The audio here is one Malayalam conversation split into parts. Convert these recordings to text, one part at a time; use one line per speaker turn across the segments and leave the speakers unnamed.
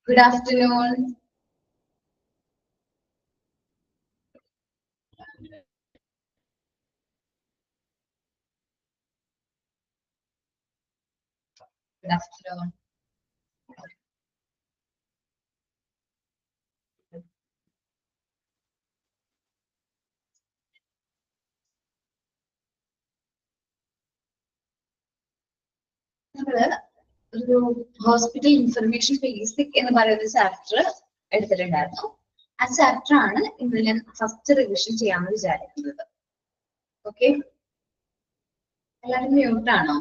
Good afternoon. Good afternoon. ഒരു ഹോസ്പിറ്റൽ ഇൻഫർമേഷൻ ബേസിക് എന്ന് പറയുന്ന ചാപ്റ്റർ എടുത്തിട്ടുണ്ടായിരുന്നു. ആ ചാപ്റ്റർ ആണ് ഇന്ന് ഞാൻ ഫസ്റ്റ് റിവിഷൻ ചെയ്യാമെന്ന് വിചാരിക്കുന്നത്. ഓക്കെ, എല്ലാവരും മ്യൂട്ട് ആണോ?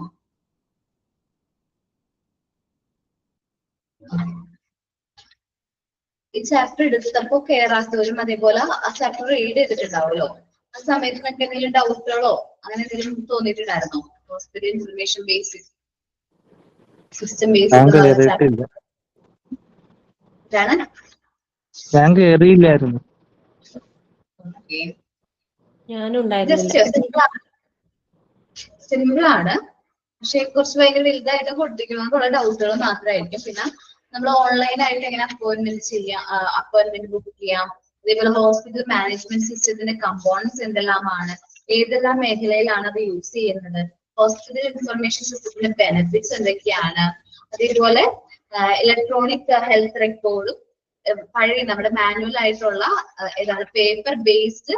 ഈ ചാപ്റ്റർ എടുത്തപ്പോ കേറാത്തവരും അതേപോലെ ആ ചാപ്റ്റർ റീഡ് ചെയ്തിട്ടുണ്ടാവുമല്ലോ, ആ സമയത്ത് നിങ്ങൾക്ക് എന്തെങ്കിലും ഡൗട്ടുകളോ അങ്ങനെ എന്തെങ്കിലും തോന്നിയിട്ടുണ്ടായിരുന്നോ? Hospital information basic system basic simple ആണ്, പക്ഷെ കുറച്ച് ഭയങ്കര വലുതായിട്ട് കൊടുത്തിരിക്കുന്നത് കുറെ ഡൗട്ടുകൾ മാത്രമായിരിക്കും. പിന്നെ നമ്മൾ ഓൺലൈൻ ആയിട്ട് എങ്ങനെ അപ്പോയിന്റ്മെന്റ് ചെയ്യാം, അപ്പോയിന്റ്മെന്റ് ബുക്ക് ചെയ്യാം, അതേപോലെ ഹോസ്പിറ്റൽ മാനേജ്മെന്റ് സിസ്റ്റത്തിന്റെ കമ്പോണൻസ് എന്തെല്ലാമാണ്, ഏതെല്ലാം മേഖലയിലാണ് അത് യൂസ് ചെയ്യുന്നത്, ഹോസ്പിറ്റൽ ഇൻഫർമേഷൻ സിസ്റ്റത്തിന്റെ ബെനിഫിറ്റ്സ് എന്തൊക്കെയാണ്, അതേപോലെ ഇലക്ട്രോണിക് ഹെൽത്ത് റെക്കോർഡും പഴയ നമ്മുടെ മാനുവൽ ആയിട്ടുള്ള ഏതാണ് പേപ്പർ ബേസ്ഡ്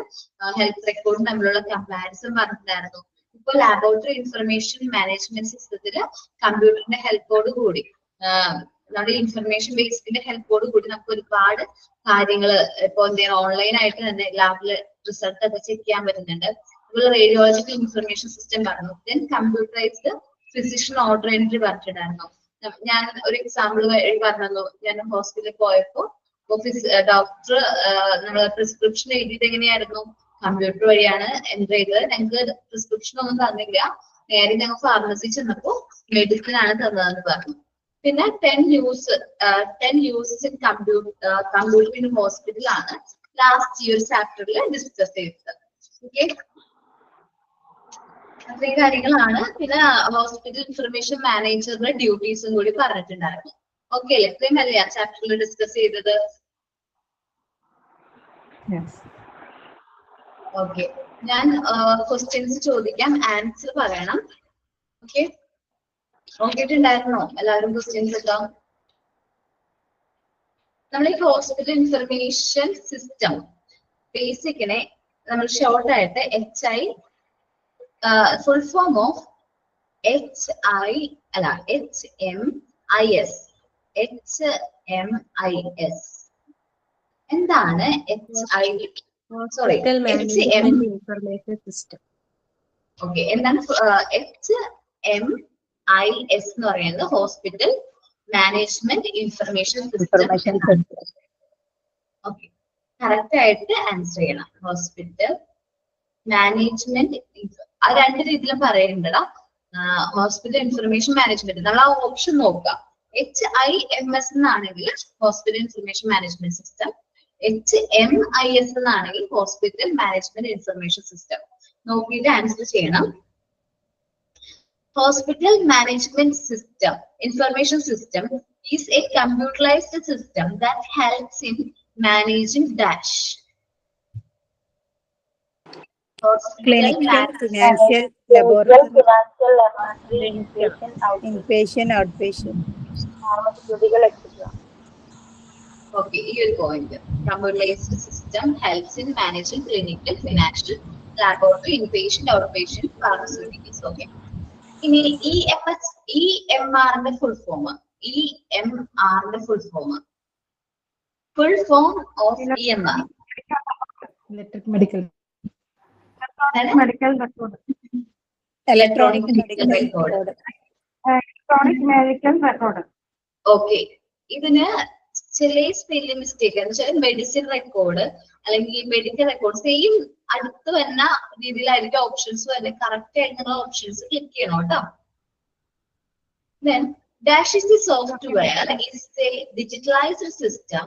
ഹെൽത്ത് റെക്കോർഡും തമ്മിലുള്ള കമ്പാരിസൺ പറഞ്ഞിട്ടുണ്ടായിരുന്നു. ഇപ്പോൾ ലാബോറട്ടറി ഇൻഫർമേഷൻ മാനേജ്മെന്റ് സിസ്റ്റത്തില് കമ്പ്യൂട്ടറിന്റെ ഹെൽപ്പോട് കൂടി നമ്മുടെ ഇൻഫർമേഷൻ ബേസിന്റെ ഹെൽപ്പോട് കൂടി നമുക്ക് ഒരുപാട് കാര്യങ്ങൾ ഇപ്പൊ എന്തെങ്കിലും ഓൺലൈൻ ആയിട്ട് തന്നെ ലാബില് റിസൾട്ട് ഒക്കെ ചെക്ക് ചെയ്യാൻ പറ്റുന്നുണ്ട്. അതുപോലെ റേഡിയോളജിക്കൽ ഇൻഫർമേഷൻ സിസ്റ്റം പറഞ്ഞു, then computerised physician order entry പറഞ്ഞിട്ടുണ്ടായിരുന്നു. ഞാൻ ഒരു എക്സാമ്പിൾ പറഞ്ഞു, ഞാൻ ഹോസ്പിറ്റലിൽ പോയപ്പോ ഡോക്ടർ നമ്മളെ പ്രിസ്ക്രിപ്ഷൻ എഴുതിയത് എങ്ങനെയായിരുന്നു, കമ്പ്യൂട്ടർ വഴിയാണ് എൻ്റർ ചെയ്തത്. ഞങ്ങൾക്ക് പ്രിസ്ക്രിപ്ഷൻ ഒന്നും തന്നില്ല, നേരെ ഞങ്ങൾ ഫാർമസി ചെന്നപ്പോ മെഡിസിൻ ആണ് തന്നതെന്ന് പറഞ്ഞു. പിന്നെ 10 uses in computer in hospital ആണ് ലാസ്റ്റ് ഈ ഒരു ചാപ്റ്ററിൽ ഡിസ്കസ് ചെയ്തത്. ഓക്കെ, അത്രയും കാര്യങ്ങളാണ്. പിന്നെ ഹോസ്പിറ്റൽ ഇൻഫർമേഷൻ മാനേജറുടെ ഡ്യൂട്ടീസും കൂടി പറഞ്ഞിട്ടുണ്ടായിരുന്നു. ഓക്കെ അല്ലേ? ഇത്രയും അല്ലേ ആ ചാപ്റ്ററിൽ ഡിസ്കസ് ചെയ്തത്? ഓക്കെ, ഞാൻ ക്വസ്റ്റ്യൻസ് ചോദിക്കാം, ആൻസർ പറയണം. ഓക്കെ, നോക്കിയിട്ടുണ്ടായിരുന്നോ എല്ലാവരും ക്വസ്റ്റ്യൻസ് ഒക്കെ? നമ്മൾ ഈ ഹോസ്പിറ്റൽ ഇൻഫർമേഷൻ സിസ്റ്റം ബേസിക്കിനെ നമ്മൾ ഷോർട്ട് ആയിട്ട് HI full form of HMIS. എന്താണ്
ഇൻഫർമേഷൻ സിസ്റ്റം?
ഓക്കെ, എന്താണ് HMIS എന്ന് പറയുന്നത്? Hospital management information system. Okay, correct ആയിട്ട് ആൻസർ ചെയ്യണം. ഹോസ്പിറ്റൽ മാനേജ്മെന്റ് ആ രണ്ട് രീതിയിലും പറയുന്നുണ്ടോ. ഹോസ്പിറ്റൽ ഇൻഫർമേഷൻ മാനേജ്മെന്റ് നമ്മൾ ആ ഓപ്ഷൻ നോക്കുക. HIMS എന്നാണെങ്കിൽ hospital information management system, HMIS എന്നാണെങ്കിൽ ഹോസ്പിറ്റൽ മാനേജ്മെന്റ് ഇൻഫർമേഷൻ സിസ്റ്റം. നോക്കിയിട്ട് ആൻസർ ചെയ്യണം. Hospital management system, information system is a computerized system that helps in managing dash.
Clinical, financial, laboratory, inpatient, outpatient,
pharmaceutical, etc.
Okay, your point. Computerized system helps in managing clinical, financial, laboratory, inpatient, outpatient, pharmaceuticals. Okay. ഇനി EMRന്റെ ഫുൾ ഫോം, EMRന്റെ full form of EMR
electronic medical record.
Okay, ഇതിന് ചെറിയ സ്പെല്ലിംഗ് മിസ്റ്റേക്ക് എന്ന് വെച്ചാൽ മെഡിസിൻ റെക്കോർഡ് അല്ലെങ്കിൽ മെഡിക്കൽ റെക്കോർഡ് സെയിം അടുത്ത് വരുന്ന രീതിയിലായിരിക്കും ഓപ്ഷൻസ് വരുന്നത്. കറക്റ്റ് ആയിട്ടുള്ള ഓപ്ഷൻസ് ക്ലിക്ക് ചെയ്യണം കേട്ടോ. Then dash is the software is a digitalized system.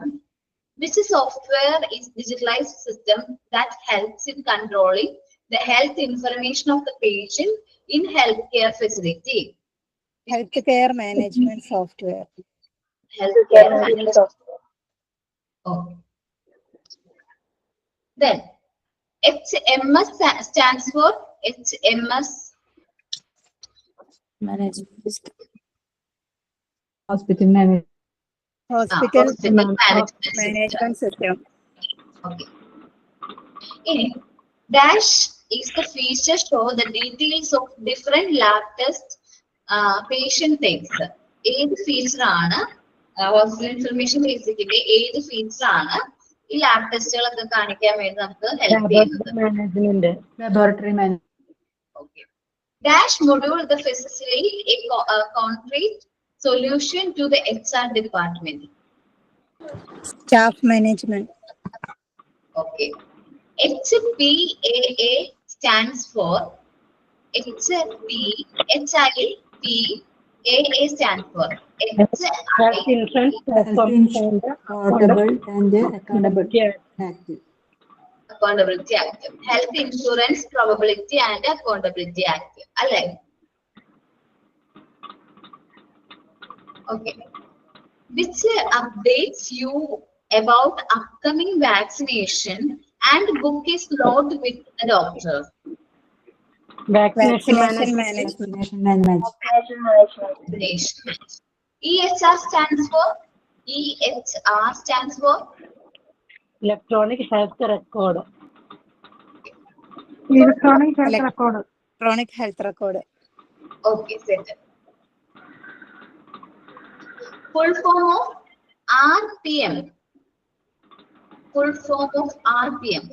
Which software is digitalized system that helps in controlling the health information of the patient in healthcare facility?
Healthcare management software.
healthcare management software. Okay. Then HMS stands for HMS
Management system. Hospital management. Hospital
hospital management
management system.
Okay. Dash is the feature show the details of different lab tests patient takes. ഏത് ഫീച്ചർ ആണ് ഹോസ്പിറ്റൽ ഇൻഫർമേഷൻ ബേസിക്കിന്റെ ഏത് ഫീച്ചർ ആണ് ഈ ലാബ് ടെസ്റ്റുകളൊക്കെ കാണിക്കാൻ വേണ്ടി നമുക്ക് ഹെൽപ്പ് ചെയ്യുന്നത്?
Management laboratory management.
Okay. Dash module the facilitate a concrete solution to the HR department.
Staff management.
Okay. HPAA stands for HPAA stands for
Health insurance, affordable and accountability active.
Accountability Act. Health Insurance Probability and Accountability Act. Alle. Okay. Which updates you about upcoming vaccination and book is not with the doctor?
Vaccination management.
Vaccination. EHR stands for
Electronic health record. Electronic health record.
Okay, set. Full form of RPM. Full form of RPM.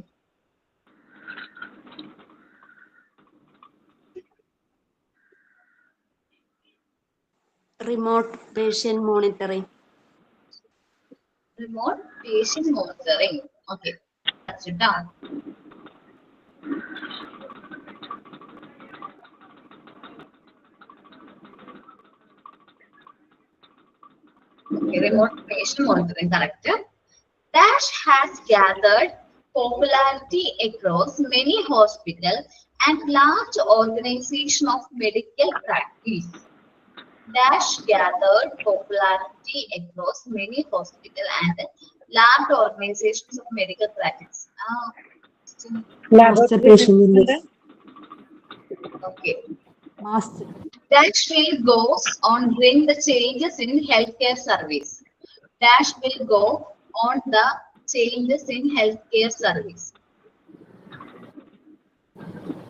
Remote patient monitoring.
Remote patient monitoring. Okay, that's it down. Okay, remote patient monitoring, correct. Dash has gathered popularity across many hospitals and large organizations of medical practice. Dash gathered popularity across many hospitals and large organizations of medical practice.
Master patient index.
Okay.
Master.
Dash will goes on bring the changes in healthcare service. Dash will go on the changes in healthcare service.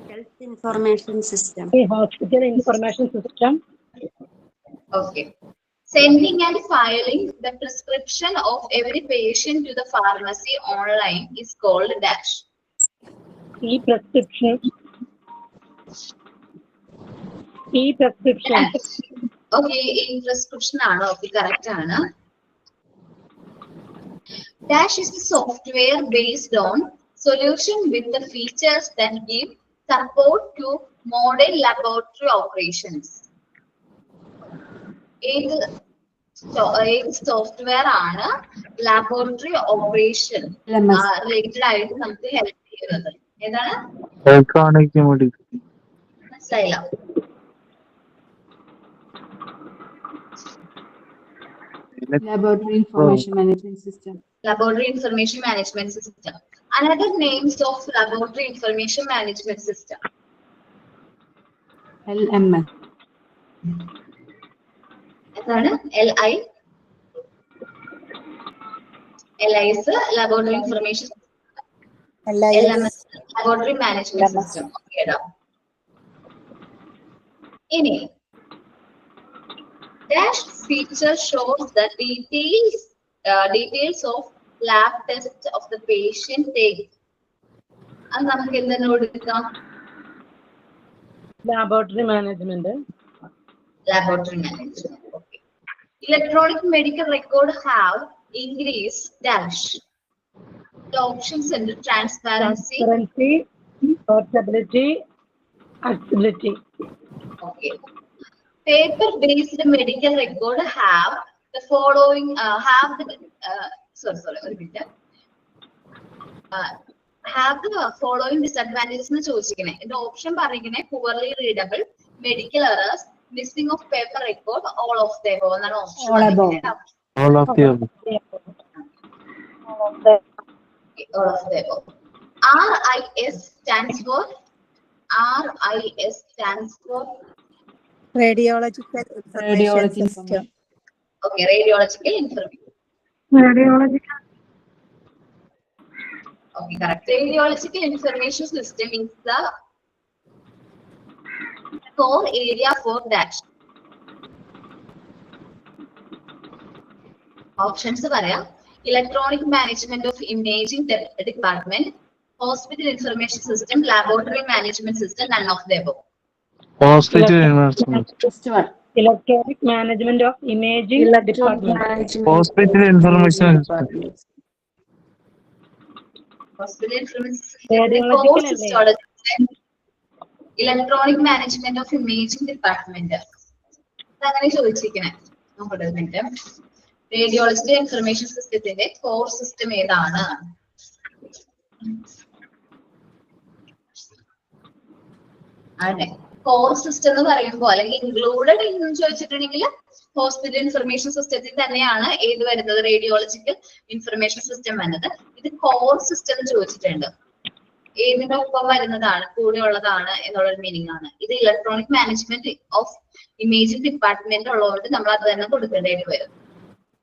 Health information system.
Hospital information system.
Okay. Sending and filing the prescription of every patient to the pharmacy online is called Dash.
E-prescription.
Okay, e-prescription ആണ്. Okay, correct ആണ്. Dash is the software based on solution with the features that give support to modern laboratory operations. ഏത് സോഫ്റ്റ്വെയർ ആണ് ലാബോറട്ടറി ഓപ്പറേഷൻ റിലേറ്റഡ് ആയിട്ട് നമുക്ക് ഹെൽപ്പ് ചെയ്യുന്നത്? ഏതാണ്? മനസ്സിലായില്ല.
Laboratory information management system.
Laboratory information management system. Another names of laboratory information management system.
LMS.
എന്താണ്? LI is laboratory information. LMS laboratory management system. Okay, ini Dash feature shows the details of lab tests of the patient take. അത് നമുക്ക് എന്തെന്ന് കൊടുക്കാം?
Laboratory management.
Laboratory management. Okay. Electronic medical record have increased Dash. The options under transparency,
portability, accessibility.
Okay. Paper-based medical record have the following. Have the have the following disadvantages എന്ന് ചോദിച്ചിരിക്കണേ. ഇതിന്റെ option പറഞ്ഞിരിക്കണേ poorly readable, medical errors, missing of paper record, all of them എന്നാണ് option.
All of the above.
All of the above. RIS stands for
Radiological information
Radiology
system.
okay, radiological information.
Radiological.
Okay, correct. Radiological information system is the core area for that. Options പറയാം. Electronic management of imaging department, hospital information system, laboratory management system, none of the above.
Hospital investment.
First one.
Electronic management of imaging department.
Hospital information.
Hospital information system.
Radiological
Core
അല്ലേ?
system. Electronic management of imaging department. അങ്ങനെ ചോദിച്ചിരിക്കണേ. നോക്കട്ടെ ഒരു മിനിറ്റ്. റേഡിയോളജിക്കൽ ഇൻഫർമേഷൻ സിസ്റ്റത്തിന്റെ കോർ സിസ്റ്റം ഏതാണ്? അതെ, കോർ സിസ്റ്റം എന്ന് പറയുമ്പോൾ അല്ലെങ്കിൽ ഇൻക്ലൂഡഡ് എന്ന് ചോദിച്ചിട്ടുണ്ടെങ്കിൽ ഹോസ്പിറ്റൽ ഇൻഫർമേഷൻ സിസ്റ്റത്തിൽ തന്നെയാണ് ഏത് വരുന്നത്, റേഡിയോളജിക്കൽ ഇൻഫർമേഷൻ സിസ്റ്റം വരുന്നത്. ഇത് കോർ സിസ്റ്റം എന്ന് ചോദിച്ചിട്ടുണ്ട്, ഏതിന്റെ ഒപ്പം വരുന്നതാണ്, കൂടെ ഉള്ളതാണ് എന്നുള്ളൊരു മീനിങ് ആണ്. ഇത് electronic management of imaging department ഉള്ളതുകൊണ്ട് നമ്മൾ അത് തന്നെ കൊടുക്കേണ്ടതായിട്ട് വരും.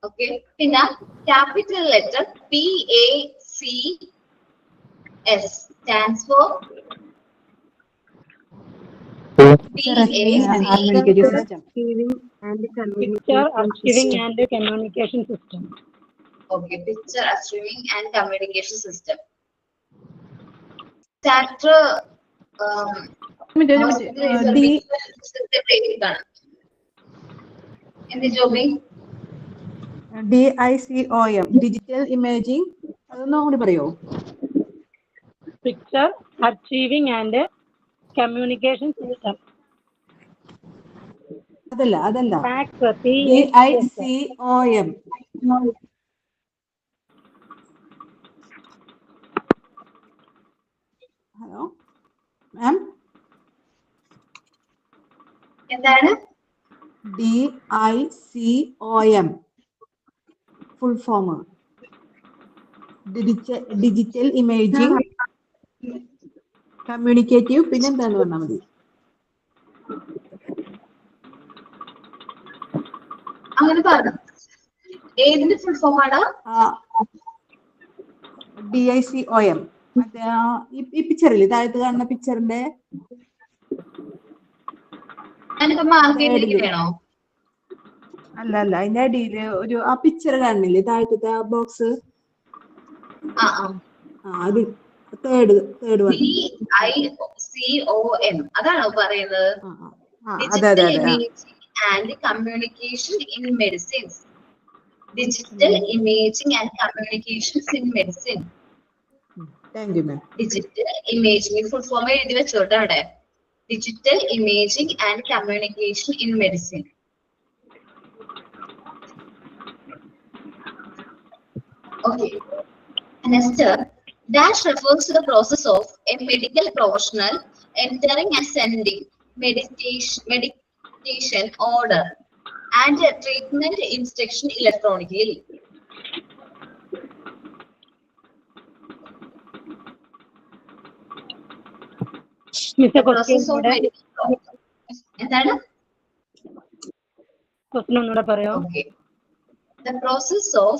ഓക്കെ, പിന്നെ capital letter PACS stands for
Communication system.
Picture archiving and communication system.
Okay, picture archiving and communication system. Chapter എന്ത് ജോബി?
DICOM, ഡിജിറ്റൽ ഇമേജിംഗ്, അതൊന്നും കൂടി പറയോ?
Picture archiving and communication system.
അതല്ല
Fax,
DICOM. ഹലോ മാം,
എന്താണ്?
DICOM full form digital imaging communicative, പിന്നെന്താന്ന് പറഞ്ഞാൽ മതി.
അങ്ങനെ പറഞ്ഞു. ഏതിന്റെ ഫുൾ ഫോം ആണ്?
DICOM. മറ്റേ ഈ പിക്ചറില്ലേ, താഴത്ത് കാണുന്ന പിക്ചറിന്റെ
ഞാനിപ്പോ മാർക്ക് ചെയ്തിരിക്കണോ?
അല്ല അതിന്റെ അടിയില് ഒരു ആ പിക്ചർ കാണുന്നില്ലേ, താഴത്തെ ആ ബോക്സ്, അത് തേർഡ് വൺ.
DICOM അതാണോ പറയുന്നത്?
അതെ.
And communication in medicines. Digital imaging and communications in medicine.
Thank you, ma'am.
Digital imaging full form എഴുതി വെച്ചോട്ടെ അവിടെ. Digital imaging and communication in medicine. Okay. Next, dash refers to the process of a medical professional entering and sending medication order and a treatment instruction electronically.
Miss,
The process of എന്താണ്?
question ഒന്നുകൂടെ പറയോ?
Okay. The process of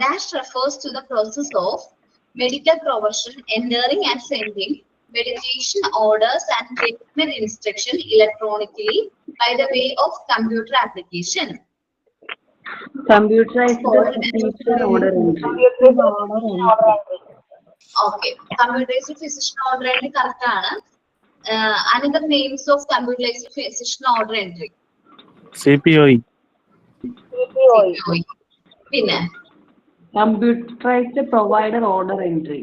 dash refers to the process of medical profession entering and sending medication orders and treatment instruction electronically by the way of computer application.
Computerized physician order entry.
Okay, computerized physician order entry correct ആണ്. Another names of computerized physician order entry.
CPOE.
പിന്നെ
Computerized provider order entry.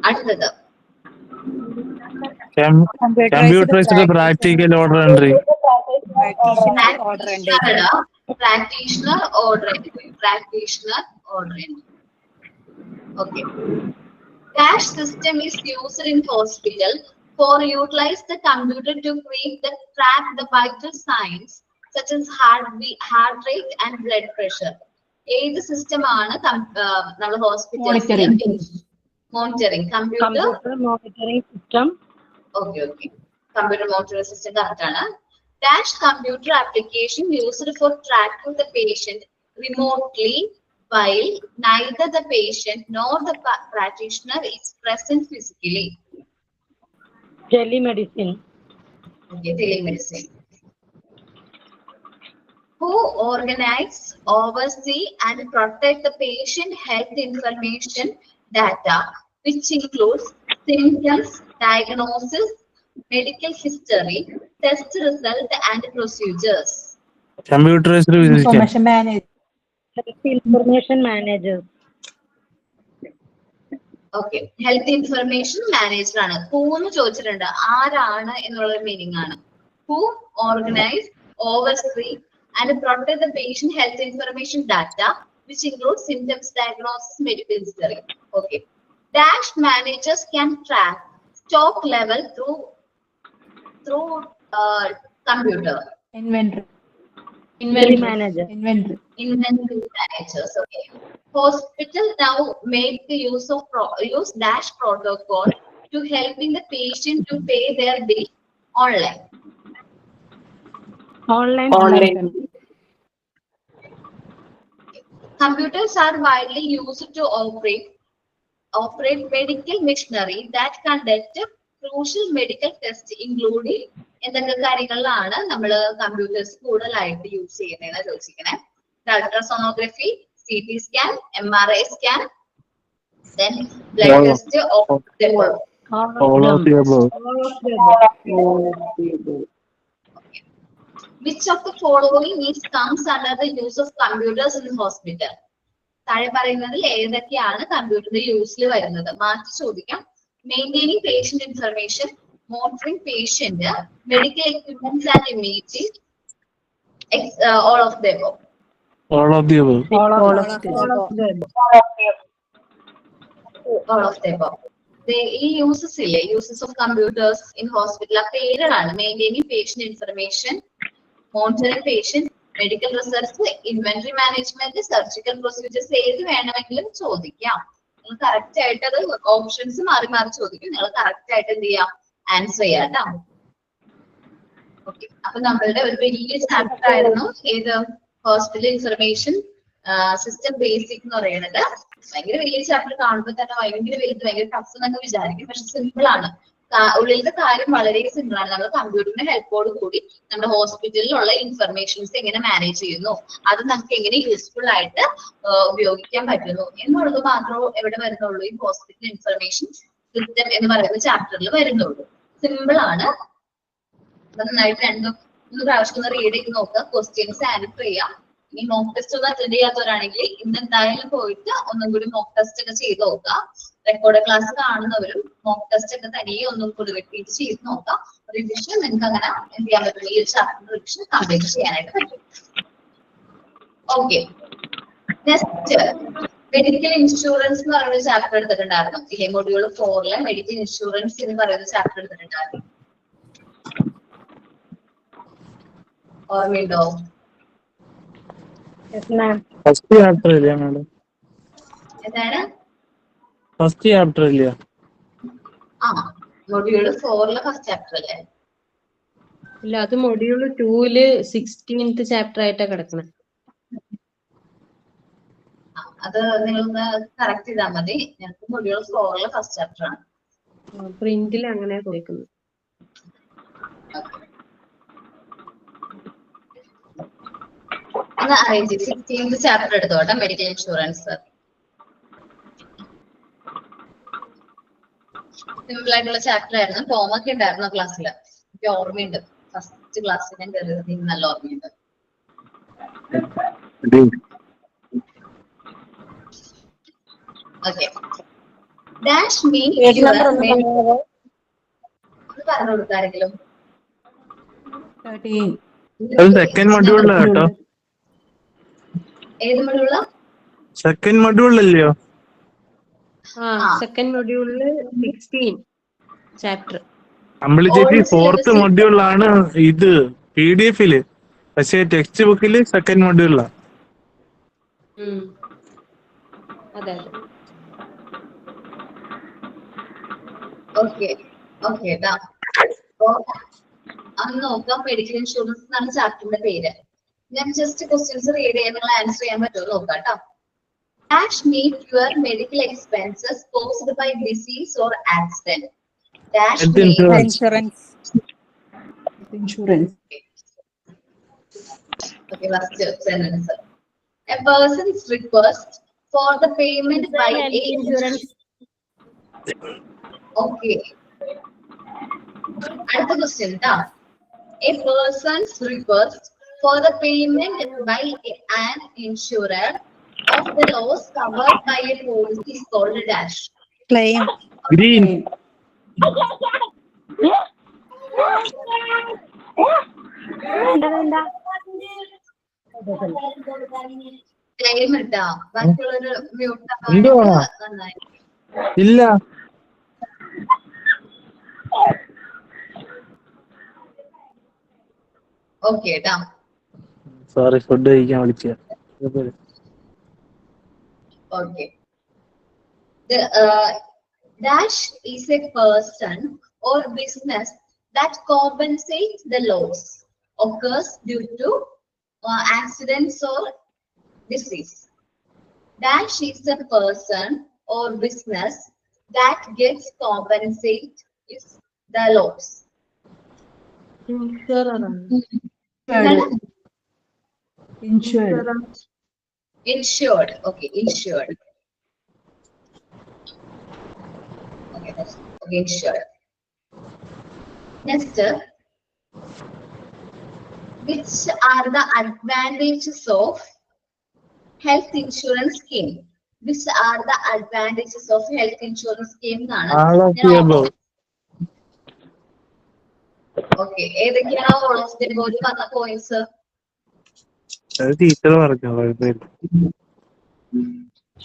അടുത്തത്
Computerized practical order entry.
practitioner order entry. Okay. Cash system is used in hospital for utilize the computer to track the vital signs such as heart rate and blood pressure. ഏത് സിസ്റ്റം ആണ് നമ്മുടെ ഹോസ്പിറ്റലിൽ monitoring computer
monitoring system
okay computer monitoring system correct ആണ്. Dash computer application used for tracking the patient remotely while neither the patient nor the practitioner is present physically.
Telemedicine.
Okay, telemedicine. Who organize, oversee and protect the patient health information data, which includes symptoms, diagnosis, medical history, test result and procedures.
Computerized
Information management.
Health information managers.
Okay, health information manager ആണ്. Who എന്ന് ചോദിച്ചിട്ടുണ്ട്, ആരാണ് എന്നുള്ള മീനിങ് ആണ്. Who organize, oversee and protect the patient health information data, which includes symptoms, diagnosis, medical history. Okay. Dash managers can track stock level through computer.
Inventory manager.
Inventory managers. Okay. Hospital now make the use Dash protocol to helping the patient to pay their bill online.
Online.
Computers are widely used to operate medical machinery that conduct crucial medical tests, including എന്തൊക്കെ കാര്യങ്ങളിലാണ് നമ്മൾ കമ്പ്യൂട്ടേഴ്സ് കൂടുതലായിട്ട് യൂസ് ചെയ്യുന്നതെന്ന് ചോദിച്ചിരിക്കുന്നത്. Ultrasonography, CT scan, MRI scan, then blood test,
all of the above.
Which of the following comes under the use of computers in the hospital? താഴെ പറയുന്നതിൽ ഏതൊക്കെയാണ് കമ്പ്യൂട്ടറിന്റെ യൂസിൽ വരുന്നത്? മാറ്റി ചോദിക്കാം. Maintaining patient information, monitoring patient, medical equipment and imaging, all of the above.
All of the above.
All of the above. ഈ
യൂസസ് ഇല്ലേ, uses of computers in hospital, ആ പേരാണ് maintaining patient information, monitoring patient, medical research, inventory management, surgical procedures, ഏത് വേണമെങ്കിലും ചോദിക്കാം. നിങ്ങൾ കറക്റ്റ് ആയിട്ട് അത് ഓപ്ഷൻസ് മാറി മാറി ചോദിക്കും. നിങ്ങൾ കറക്റ്റ് ആയിട്ട് എന്ത് ചെയ്യാം, ആൻസർ ചെയ്യാം കേട്ടോ. ഓക്കെ, അപ്പൊ നമ്മളുടെ ഒരു വലിയ ചാപ്റ്റർ ആയിരുന്നു ഏത്, ഹോസ്പിറ്റൽ ഇൻഫർമേഷൻ സിസ്റ്റം ബേസിക് എന്ന് പറയുന്നത്. ഭയങ്കര വലിയ ചാപ്റ്റർ കാണുമ്പോൾ തന്നെ ഭയങ്കര വലുത്, ഭയങ്കര ടഫ് എന്നൊക്കെ വിചാരിക്കും. പക്ഷെ സിമ്പിൾ ആണ്. ഉള്ളിലത്തെ കാര്യം വളരെ സിമ്പിൾ ആണ്. നമ്മൾ കമ്പ്യൂട്ടറിന്റെ ഹെൽപ്പോട് കൂടി നമ്മുടെ ഹോസ്പിറ്റലിലുള്ള ഇൻഫർമേഷൻസ് എങ്ങനെ മാനേജ് ചെയ്യുന്നു, അത് നമുക്ക് എങ്ങനെ യൂസ്ഫുൾ ആയിട്ട് ഉപയോഗിക്കാൻ പറ്റുന്നു എന്നുള്ളത് മാത്രമേ എവിടെ വരുന്നുള്ളൂ, ഈ ഹോസ്പിറ്റൽ ഇൻഫർമേഷൻ സിസ്റ്റം എന്ന് പറയുന്ന ചാപ്റ്ററിൽ വരുന്നുള്ളൂ. സിമ്പിൾ ആണ്. നന്നായിട്ട് 2-3 പ്രാവശ്യം ഒന്ന് റീഡ് ചെയ്ത് നോക്കുക, ക്വസ്റ്റ്യൻസ് ആൻസർ ചെയ്യാം. ഇനി മോക്ക് ടെസ്റ്റ് ഒന്നും അറ്റൻഡ് ചെയ്യാത്തവരാണെങ്കിൽ ഇന്ന് എന്തായാലും പോയിട്ട് ഒന്നും കൂടി മോക്ക് ടെസ്റ്റ് ഒക്കെ ചെയ്ത് നോക്കുക. റെക്കോർഡ് ക്ലാസ് കാണുന്നവരും മോക്ക് ടെസ്റ്റ് ഒക്കെ തനിയെ ഒന്നും കൂടി റിപ്പീറ്റ് ചെയ്ത് നോക്കാം. റിവിഷൻ നിങ്ങൾക്ക് അങ്ങനെ എന്ത് ചെയ്യാൻ പറ്റും, ഈ ഒരു ചാപ്റ്റർ റിവിഷൻ കംപ്ലീറ്റ് ചെയ്യാനായിട്ട് പറ്റും. ഓക്കെ, നെക്സ്റ്റ് മെഡിക്കൽ ഇൻഷുറൻസ് എന്ന് പറയുന്ന ചാപ്റ്റർ എടുത്തിട്ടുണ്ടായിരുന്നു. ഇല്ലേ, മൊഡ്യൂൾ 4 മെഡിക്കൽ ഇൻഷുറൻസ് എന്ന് പറയുന്ന ചാപ്റ്റർ എടുത്തിട്ടുണ്ടായിരുന്നു. ഓർമ്മയുണ്ടോ?
ഫസ്റ്റ് ചാപ്റ്റർ ഇല്ല മാഡം,
എന്താണ്
ഫസ്റ്റ് ചാപ്റ്റർ ഇല്ല.
ആ, മൊഡ്യൂൾ 4 ഫസ്റ്റ് ചാപ്റ്റർ അല്ലേ?
ഇല്ല, അത് മൊഡ്യൂൾ 2 16th ചാപ്റ്റർ ആയിട്ടാ കിടക്കുന്നത്.
അത് നിങ്ങളൊന്ന് കറക്റ്റ് ചെയ്താൽ മതി. ഞങ്ങൾക്ക് മൊഡ്യൂൾ 4 ഫസ്റ്റ് ചാപ്റ്റർ ആണ്.
പ്രിന്റിൽ അങ്ങനെ കൊടുക്കുന്നത്.
ഒന്ന് അറേഞ്ച് 16th ചാപ്റ്റർ എടുത്തോട്ടെ, മെഡിക്കൽ ഇൻഷുറൻസ്. സിമ്പിൾ ആയിട്ടുള്ള ചാപ്റ്റർ ആയിരുന്നു. ടോമൊക്കെ ഉണ്ടായിരുന്നു ക്ലാസ്സിൽ, എനിക്ക് ഓർമ്മയുണ്ട്. ഫസ്റ്റ് ക്ലാസ്സിൽ ഞാൻ കയറിയത് നല്ല ഓർമ്മയുണ്ട്. ഓക്കെ, ഡാഷ് മീൻ പറഞ്ഞു കൊടുക്കാരെങ്കിലും.
സെക്കൻഡ് മൊഡ്യൂളിലാ കേട്ടോ.
ഏത് മൊഡ്യൂളാ?
സെക്കൻഡ് മൊഡ്യൂളിലല്ലയോ?
സെക്കൻഡ് മൊഡ്യൂളില് 16 ചാപ്റ്റർ.
അമ്പിളി ചേച്ചി 4th മൊഡ്യൂളാണ് ഇത് PDF-ല്. പക്ഷേ ടെക്സ്റ്റ് ബുക്കിൽ സെക്കൻഡ് മൊഡ്യൂളാ.
അതെ അതെ.
ഓക്കെ ഓക്കെ കേട്ടാ. അപ്പൊ അന്ന് നോക്കാം. മെഡിക്കൽ ഇൻഷുറൻസ് എന്നാണ് ചാപ്റ്ററിന്റെ പേര്. ഞാൻ ജസ്റ്റ് ക്വസ്റ്റ്യൻസ് റീഡ് ചെയ്യാൻ നിങ്ങൾ ആൻസർ ചെയ്യാൻ പറ്റുമോ നോക്കാം കേട്ടോ. Dash meet your medical expenses caused by disease or accident. Dash
Health
meet
insurance.
Insurance.
Okay, last sentence. A person's request for the payment by a
insurance.
Okay. Another question, da. A person's request for the payment by an insurer of the loss covered by a policy is called a dash.
Claim.
Green.
Claim ഇട്ടാ ബാക്കിയുള്ളൊരു മ്യൂട്ട്
എന്തുവാ?
നന്നായി.
ഇല്ല.
ഓക്കെ ട്ടാ.
സോറി, ഫുഡ് കഴിക്കാൻ വിളിച്ച.
Okay. The dash is a person or business that compensates the loss occurs due to accidents or disease. Dash is a person or business that gets compensate is the loss.
Insured.
Insured. Okay, insured. Okay, okay, insured. Next, which are the advantages of health insurance scheme? Which are the advantages of health insurance scheme?
All of the above.
Okay, ഏതൊക്കെയാണ് all of the above പറഞ്ഞ points?
അത് ടീച്ചർ പറഞ്ഞു. കുഴപ്പമില്ല.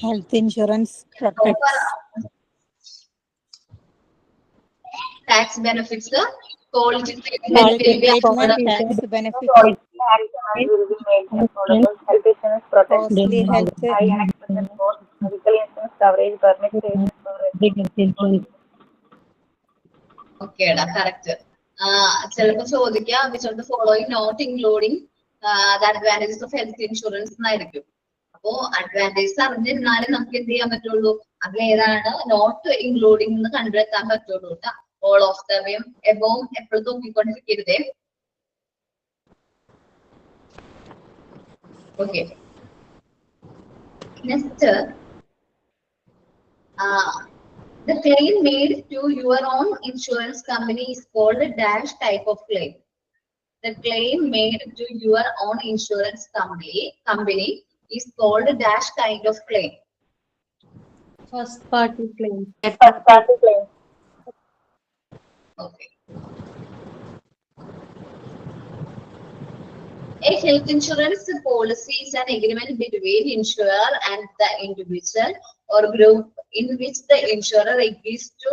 Health insurance protects.
Tax benefits, quality
Quality treatment,
treatment,
tax benefits,
Quality will be made affordable. Health insurance protects
costly health.
high unexpected costs. Medical insurance coverage permits patients for
Okay, correct. ചിലപ്പോൾ ചോദിക്കാം which of the following not including the advantages of health insurance എന്നായിരിക്കും. അപ്പോ അഡ്വാൻറ്റേജസ് അറിഞ്ഞിരുന്നാലേ നമുക്ക് എന്ത് ചെയ്യാൻ പറ്റുള്ളൂ, അത് ഏതാണ് നോട്ട് ഇൻക്ലൂഡിംഗ് എന്ന് കണ്ടെത്താൻ പറ്റുള്ളൂ കേട്ടോ. ഓൾ ഓഫ് ദ വേയും എബോവും എപ്പോഴും നോക്കിക്കൊണ്ടിരിക്കരുതേ. Okay, next the claim made to your own insurance company is called a dash type of claim. The claim made to your own insurance company is called a dash kind of claim.
First party claim.
first party claim.
Okay. A health insurance policy is an agreement between insurer and the individual or group in which the insurer agrees to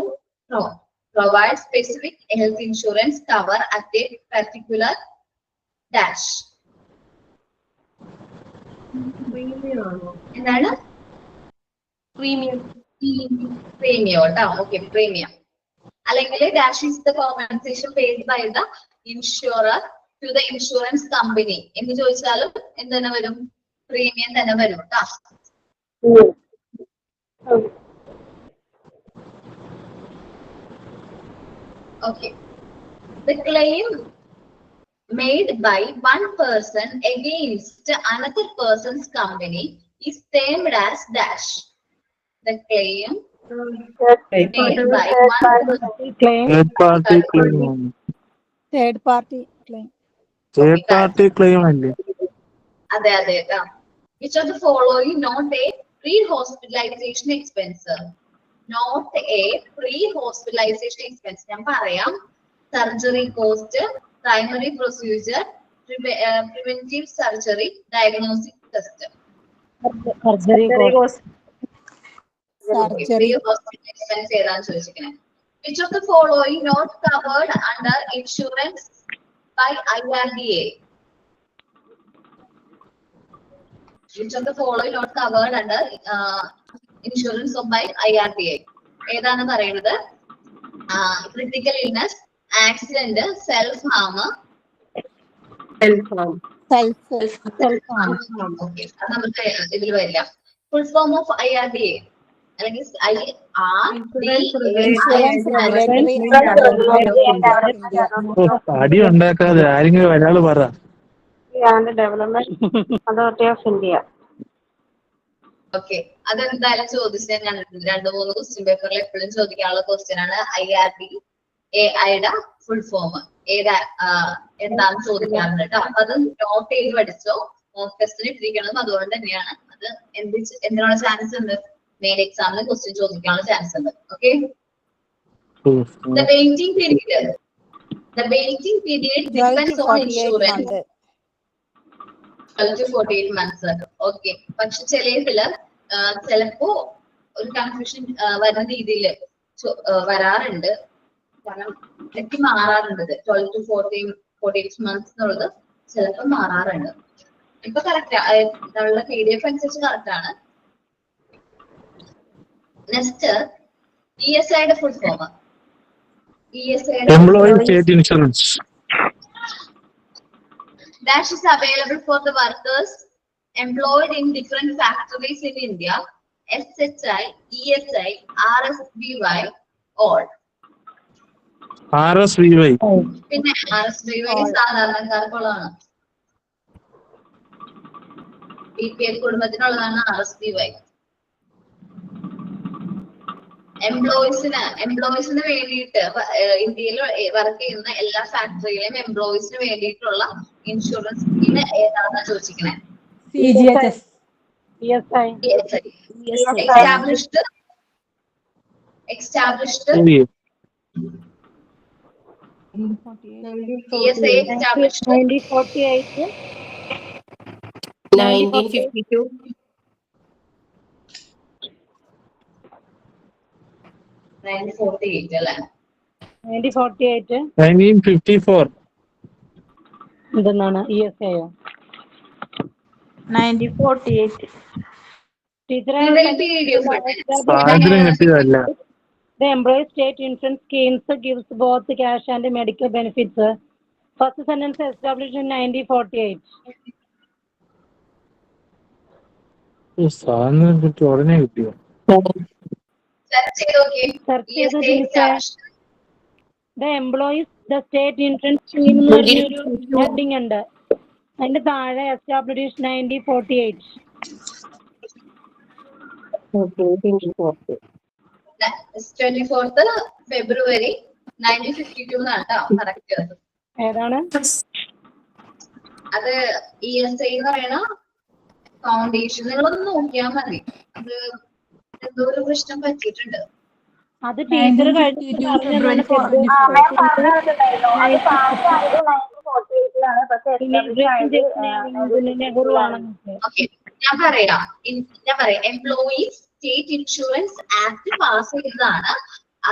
provide specific health insurance cover at a particular dash.
Premium ആണോ?
എന്താണ്
Premium.
പ്രീമിയം കേട്ടോ. ഓക്കെ, പ്രീമിയം അല്ലെങ്കിൽ dash is the compensation paid by the insurer to the insurance company എന്ന് ചോദിച്ചാലും എന്ത് തന്നെ വരും, പ്രീമിയം തന്നെ വരും കേട്ടോ. Okay. The claim made by one person against another person's company is termed as dash. The claim made by one person.
Claim.
Third party claim.
Third party claim.
Third party claim അല്ലേ?
അതെ അതെ കേട്ടോ. Which of the following not a pre-hospitalization expense? Not a pre-hospitalization expense. ഞാൻ പറയാം, surgery cost, primary procedure, preventive surgery, diagnostic test.
Surgery cost.
Surgery expense ഏതാന്ന് ചോദിച്ചിരിക്കണേ. Which of the following not covered under insurance by IRDA? Which of the following not covered under insurance of by IRDA? ഏതാണ് പറയുന്നത്? Critical illness, accident, self harm. Okay, അത് നമുക്ക് ഇതിൽ വരില്ല. Full form of IRDA അല്ലെങ്കിൽ
അടി ഉണ്ടാക്കാതെ ആരെങ്കിലും ഒരാള് പറ.
Development authority of India.
Okay, അതെന്തായാലും ചോദിച്ചു ഞാൻ കണ്ടിട്ടുണ്ട്. 2-3 ക്വസ്റ്റ്യൻ പേപ്പറിൽ എപ്പോഴും ചോദിക്കാനുള്ള ക്വസ്റ്റ്യൻ ആണ്. IRDA ഫുൾ ഫോം എന്താണെന്ന് ചോദിക്കാറുണ്ട് കേട്ടോ. അപ്പൊ അത് നോട്ട് ചെയ്ത് പഠിച്ചോ. മോക്ക് ടെസ്റ്റിന് ഇട്ടിരിക്കണം. അതുകൊണ്ട് തന്നെയാണ് അത് എന്തിനുള്ള ചാൻസ് ഉണ്ട്? മെയിൻ എക്സാമിന് ക്വസ്റ്റ്യൻ ചോദിക്കാനുള്ള ചാൻസ് ഉണ്ട്. Okay, the waiting period depends on insurance. 12 to 48 months. Okay, പക്ഷെ ചിലതില് ചിലപ്പോ ഒരു കൺഫ്യൂഷൻ വരുന്ന രീതിയിൽ വരാറുണ്ട്. കാരണം എനിക്ക് മാറാറുണ്ട്. 12 to 48 months എന്നുള്ളത് ചിലപ്പോൾ മാറാറുണ്ട്. ഇപ്പൊ കറക്റ്റ് ഉള്ള PDF അനുസരിച്ച് കറക്റ്റ് ആണ്. നെക്സ്റ്റ് ESIയുടെ full form.
Employee state insurance.
Dash is available for the workers employed in different factories in India. SHI, ESI, RSBY, all.
RSBY.
പിന്നെ RSBY സാധാരണക്കാർക്കുള്ളതാണ്. BPL കുടുംബത്തിനുള്ളതാണ് RSBY. എംപ്ലോയീസിന് വേണ്ടിയിട്ട് ഇന്ത്യയിൽ വർക്ക് ചെയ്യുന്ന എല്ലാ ഫാക്ടറിയിലെയും എംപ്ലോയീസിന് വേണ്ടിയിട്ടുള്ള ഇൻഷുറൻസ് സ്കീം ഏതാണെന്ന് ചോദിച്ചിരിക്കണേ. Established ESI established
1948.
1952.
1948 അല്ലേ?
1948.
1954.
എന്താണ് ESI?
1948.
സ്വാതന്ത്ര്യം കിട്ടിയതല്ല.
The employee state insurance schemes gives both cash and medical benefits. First sentence established in 1948.
സ്വാതന്ത്ര്യം കിട്ടി ഉടനെ കിട്ടിയോ?
സെർച്ച് ചെയ്ത് നോക്കി.
The employees the state insurance scheme എന്ന് പറഞ്ഞൊരു ഹെഡിങ് ഉണ്ട്. അതിന്റെ താഴെ established 1948.
24th February 1952 എന്നാണ് കേട്ടോ കറക്റ്റ്.
ഏതാണ്
അത് ESI എന്ന് പറയണ ഫൗണ്ടേഷൻ. നിങ്ങളൊന്ന് നോക്കിയാൽ മതി. അത് എന്തോ ഒരു പ്രശ്നം പറ്റിയിട്ടുണ്ട്.
അത് ടീച്ചർ
പറഞ്ഞിട്ടുണ്ടായിരുന്നു. അത് പാസ്സായത് 1948 പക്ഷെ നെഹ്റു ആണ്.
ഓക്കെ, ഞാൻ പറയാം. Employees state insurance act pass ചെയ്തതാണ്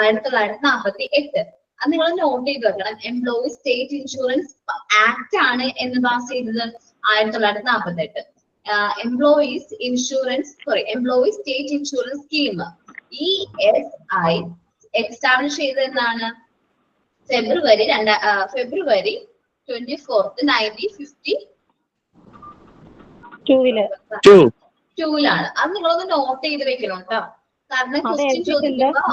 1948. അത് നിങ്ങൾ നോട്ട് ചെയ്ത് വെക്കണം. എംപ്ലോയീസ് സ്റ്റേറ്റ് ഇൻഷുറൻസ് ആക്ട് ആണ് എന്ന് പാസ് ചെയ്തത് 1948. Employees state insurance scheme ESI establish ചെയ്തത് എന്നാണ്? ഫെബ്രുവരി 24th 1952-ലാണ്. അത് നിങ്ങളൊന്ന് നോട്ട് ചെയ്ത് വെക്കണം കേട്ടോ. കാരണം ക്വസ്റ്റ്യൻ ചോദിക്കുമ്പോ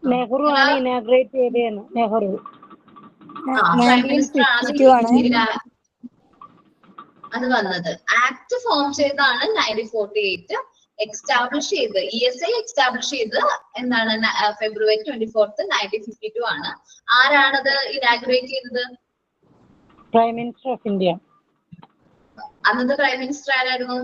നെഹ്റു ആണ് ഇനാഗ്രേറ്റ് ചെയ്തതെന്ന്. നെഹ്റു
പ്രൈം മിനിസ്റ്റർ ആണ് അത് വന്നത്. ആക്ട് ഫോം ചെയ്താണ് 1948. എക്സ്റ്റാബ്ലിഷ് ചെയ്ത് ESI എക്സ്റ്റാബ്ലിഷ് ചെയ്ത് എന്താണ്? ഫെബ്രുവരി 24th 1952 ആണ്. ആരാണത് ഇനാഗ്രേറ്റ് ചെയ്തത്?
Prime minister of India.
അന്നത്തെ പ്രൈം മിനിസ്റ്റർ ആരായിരുന്നു?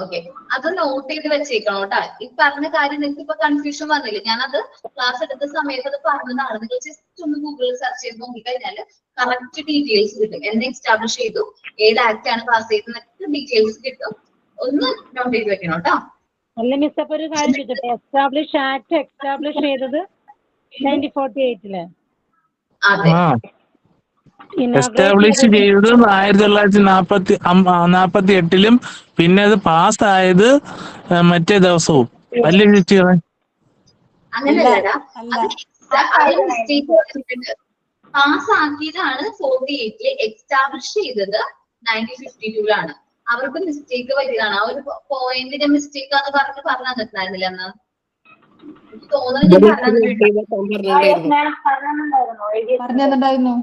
ഓക്കെ, അത് നോട്ട് ചെയ്ത് വെച്ചേക്കണം കേട്ടോ. ഈ പറഞ്ഞ കാര്യം നിങ്ങൾക്ക് ഇപ്പൊ കൺഫ്യൂഷൻ വന്നില്ല. ഞാനത് ക്ലാസ് എടുത്ത സമയത്ത് അത് പറഞ്ഞതാണ്. നിങ്ങൾ ജസ്റ്റ് ഒന്ന് ഗൂഗിളിൽ സെർച്ച് ചെയ്ത് നോക്കിക്കഴിഞ്ഞാൽ കറക്റ്റ് ഡീറ്റെയിൽസ് കിട്ടും. എന്ന് എസ്റ്റാബ്ലിഷ് ചെയ്തു, ഏത് ആക്ട് ആണ് പാസ് ചെയ്തതൊക്കെ ഡീറ്റെയിൽസ് കിട്ടും. ഒന്ന് നോട്ട് ചെയ്ത് വെക്കണം കേട്ടോ.
അല്ല മിസ്, അപ്പൊ ഒരു കാര്യം ചോദിച്ചോട്ടെ. എസ്റ്റാബ്ലിഷ് ചെയ്തത് 1948.
അതെ,
എസ്റ്റാബ്ലിഷ് ചെയ്തത് 1948 പിന്നെ അത് പാസ്സായത് മറ്റേ ദിവസവും വലിയ ടീച്ചറെ.
അങ്ങനെയല്ലടാ,
അല്ല.
അത് മിസ്റ്റേക്ക് വന്നിട്ടുണ്ട്. പാസ് ആക്കിയതാണ് 48-ല്, എക്സ്റ്റാബ്ലിഷ് ചെയ്തത് 1952-ലാണ്. അവർക്ക് മിസ്റ്റേക്ക് പറ്റിയതാണ്. ആ ഒരു പോയിന്റിന്റെ മിസ്റ്റേക്ക് ആന്ന് പറഞ്ഞു തന്നിട്ടുണ്ടായിരുന്നില്ല അന്ന്. എനിക്ക് തോന്നുന്നു ഞാൻ
പറഞ്ഞിട്ടുണ്ടായിരുന്നു.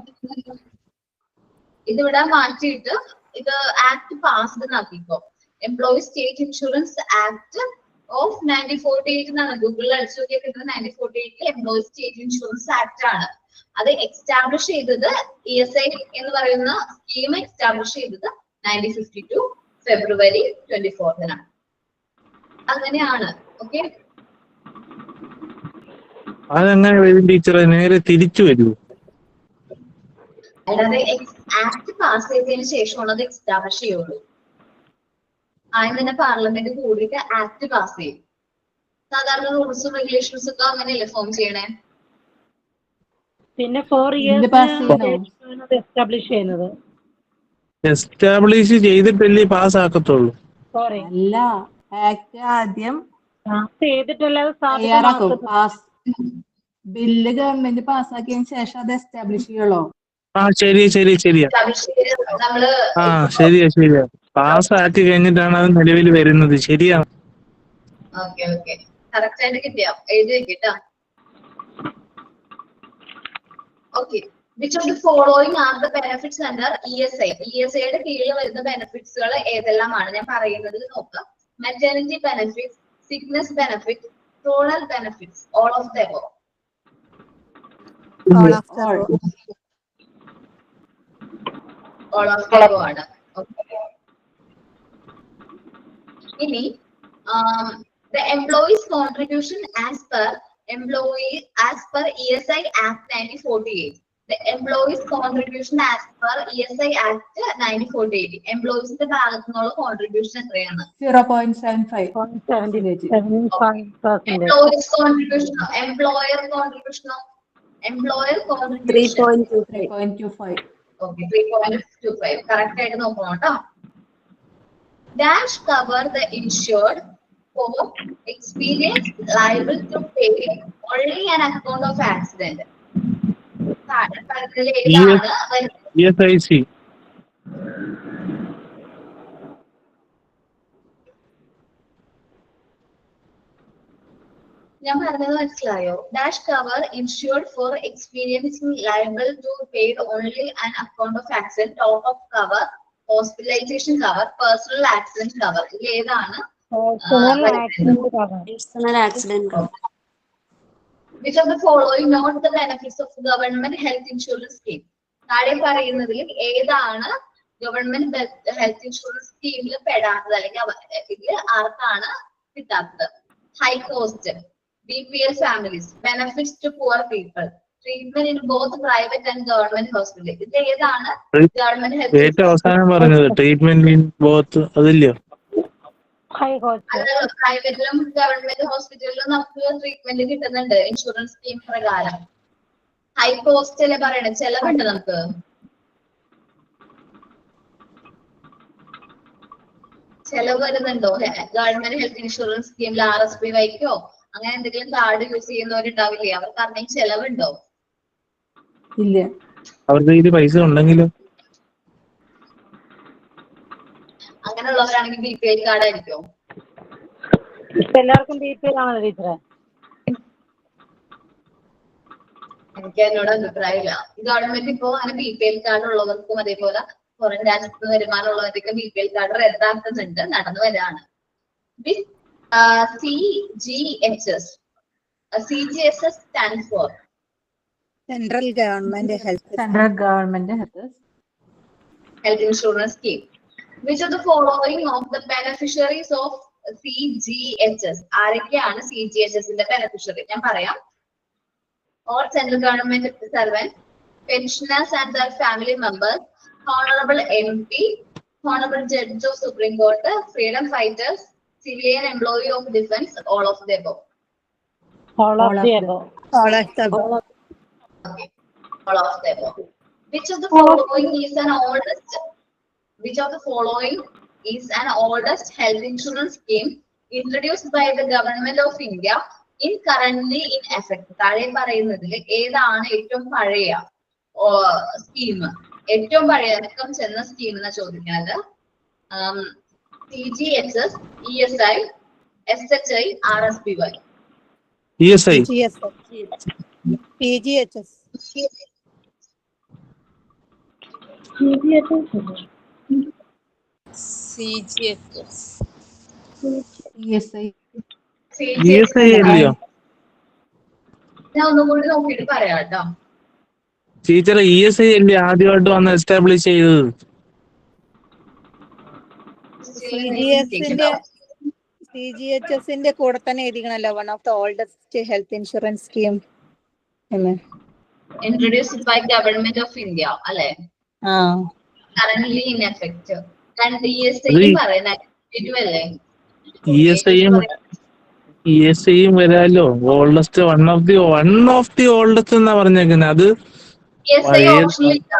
ഇതിവിടെ മാറ്റിയിട്ട് ഇത് ആക്ട് പാസ്ഡ് എന്നാക്കിക്കോ. Employee state insurance act of 1948 എന്നാണ് ഗൂഗിളിൽ അടിച്ചു നോക്കിയാൽ കിട്ടുന്നത്. 1948 എംപ്ലോയി സ്റ്റേറ്റ് ഇൻഷുറൻസ് ആക്ട് ആണ്. അത് എക്സ്റ്റാബ്ലിഷ് ചെയ്തത് ESI എന്ന് പറയുന്ന സ്കീം എക്സ്റ്റാബ്ലിഷ് ചെയ്തത് 1952 ഫെബ്രുവരി 24-നാണ്. അങ്ങനെയാണ്. ഓക്കെ,
അതെങ്ങനെ വരും ടീച്ചറെ? നേരെ തിരിച്ചു വരുമോ?
അല്ലാതെ ആക്ട് പാസ് ചെയ്തതിനു ശേഷമാണ് അത് എക്സ്റ്റാബ്ലിഷ് ചെയ്യുള്ളൂ. ആദ്യം തന്നെ പാർലമെന്റ് കൂടിയിട്ട് ആക്ട് പാസ് ചെയ്യും. സാധാരണ റൂൾസും റെഗുലേഷൻസ് ഒക്കെ അങ്ങനെയല്ലേ ഫോം ചെയ്യണേ.
പിന്നെ 4 years എസ്റ്റാബ്ലിഷ് ചെയ്യുന്നത്.
എസ്റ്റാബ്ലിഷ് ചെയ്തിട്ടല്ലേ പാസ് ആക്കത്തുള്ളൂ?
സോറി,
അല്ല, ആക്ട് ആദ്യം
ചെയ്തിട്ടല്ലാതെ
തയ്യാറാക്കും. ബില്ല് ഗവൺമെന്റ് പാസ്സാക്കിയതിന് ശേഷം അത് എസ്റ്റാബ്ലിഷ് ചെയ്യുള്ളൂ.
ശരിയാ.
നമ്മള്
ശരിയാ. പാസ്സാക്കി കഴിഞ്ഞിട്ടാണ് അത് നിലവിൽ വരുന്നത്. ശരിയാണ്.
ഓക്കെ കറക്റ്റ് ആയിട്ട് കിട്ടിയോ? എഴുതി വെക്കിട്ടാ. Okay, which of the following are the benefits under ESI? ESIയുടെ കീഴിൽ വരുന്ന ബെനിഫിറ്റ്സുകൾ ഏതെല്ലാമാണ് ഞാൻ പറയുന്നത് നോക്കാം. Maternity benefits, sickness benefit, rural benefits, all of the above.
All of the above.
All of the above ആണ്. ഇനി the employees contribution as per ESI Act 1948. The employees contribution as per ESI Act 1948. Employeesന്റെ ഭാഗത്തു നിന്നുള്ള കോൺട്രിബ്യൂഷൻ എത്രയാണ്?
0.75.
Employees contribution, employer contribution, employer contribution
3.25.
Okay, 3.25. Correct ആയിട്ട് നോക്കണം കേട്ടോ. Dash cover the insured for experience liable to pay only an account of accident.
ESIC.
ഞാൻ പറഞ്ഞത് മനസ്സിലായോ? Dash cover insured for experiencing liable to paid only an account of accident, top of cover, hospitalisation cover, personal accident cover. ഇത് ഏതാണ്?
Personal accident cover.
Which of the following not the benefits of government health insurance scheme? താഴെ പറയുന്നതിൽ ഏതാണ് ഗവൺമെന്റ് ഹെൽത്ത് ഇൻഷുറൻസ് സ്കീമിൽ പെടാത്തത്, അല്ലെങ്കിൽ ഇതിൽ ആർക്കാണ് കിട്ടാത്തത്? High cost, BPL families, benefits to poor people, treatment in both private and government hospitals. ഇത് ഏതാണ് ഗവൺമെന്റ് ഹെൽത്ത്?
ഏറ്റവും അവസാനം പറഞ്ഞത് ട്രീറ്റ്മെന്റ് ഇൻ ബോത്ത് അതില്ലയോ?
പ്രൈവറ്റിലും ഗവൺമെന്റ് ഹോസ്പിറ്റലിലും നമുക്ക് ട്രീറ്റ്മെന്റ് കിട്ടുന്നുണ്ട് ഇൻഷുറൻസ് സ്കീം പ്രകാരം. ഹൈ കോസ്റ്റ് അല്ലേ പറയണേ, ചെലവുണ്ട് നമുക്ക്. ചെലവ് വരുന്നുണ്ടോ ഗവൺമെന്റ് ഹെൽത്ത് ഇൻഷുറൻസ് സ്കീമിൽ? RSPYക്കോ അങ്ങനെ എന്തെങ്കിലും കാർഡ് യൂസ് ചെയ്യുന്നവരുണ്ടാവില്ലേ? അവർക്ക് അറിഞ്ഞ ചെലവുണ്ടോ?
ഇല്ല.
അവർക്ക് ഇത് പൈസ ഉണ്ടെങ്കിലും
അങ്ങനെയുള്ളവരാണെങ്കിൽ BPL കാർഡ് ആയിരിക്കും.
എല്ലാവർക്കും BPL ആണോ ടീച്ചറെ?
എനിക്ക് അതിനോട് അഭിപ്രായമില്ല. ഗവൺമെന്റ് ഇപ്പോ അങ്ങനെ BPL കാർഡ് ഉള്ളവർക്കും അതേപോലെ പുറം രാജ്യത്ത് വരുമാനമുള്ളവരൊക്കെ BPL കാർഡ് റദ്ദാക്കുന്നുണ്ട്, നടന്നു വരാണ്. CGHS. CGHS stands for
Central Government Health
Insurance Scheme. Which of the following of the beneficiaries of CGHS? ആരൊക്കെയാണ് CGHSന്റെ ബെനിഫിഷ്യറി? ഞാൻ പറയാം. All central government servants, pensioners and their family members, honorable MP, honorable judge of Supreme Court, freedom fighters, civilian employee of defense, all of the above.
All of the above.
All of the above.
Okay, all of the above. Which of the following is an oldest? Which of the following is an oldest health insurance scheme introduced by the government of India in currently in effect? താഴെ പറയുന്നതിൽ ഏതാണ് ഏറ്റവും പഴയ സ്കീം? ഏറ്റവും പഴക്കം ചെന്ന സ്കീം എന്ന് ചോദിക്കുന്നത് CGHS, ESI, SHI, RSPY.
ESI.
PGHS.
CGHS. ESI.
ESI അല്ലയോ
ഞാൻ ഒന്നുകൂടി നോക്കിയിട്ട് പറയാം കേട്ടോ.
ടീച്ചർ? ESI അല്ലേ ആദ്യമായിട്ട് വന്ന് എസ്റ്റാബ്ലിഷ് ചെയ്തത്?
CGHSന്റെ കൂടെ തന്നെ എഴുതിക്കണല്ലോ one of the oldest health insurance scheme എന്ന്.
Introduced by government of India അല്ലേ?
ആ
Currently in effect. രണ്ട് ESI പറയുന്നത് അല്ലേ?
ESIയും വരാലോ. Oldest one of the oldest എന്നാ പറഞ്ഞേക്കുന്നത്. അത്
ESI ഓപ്ഷനിൽ ഇല്ല.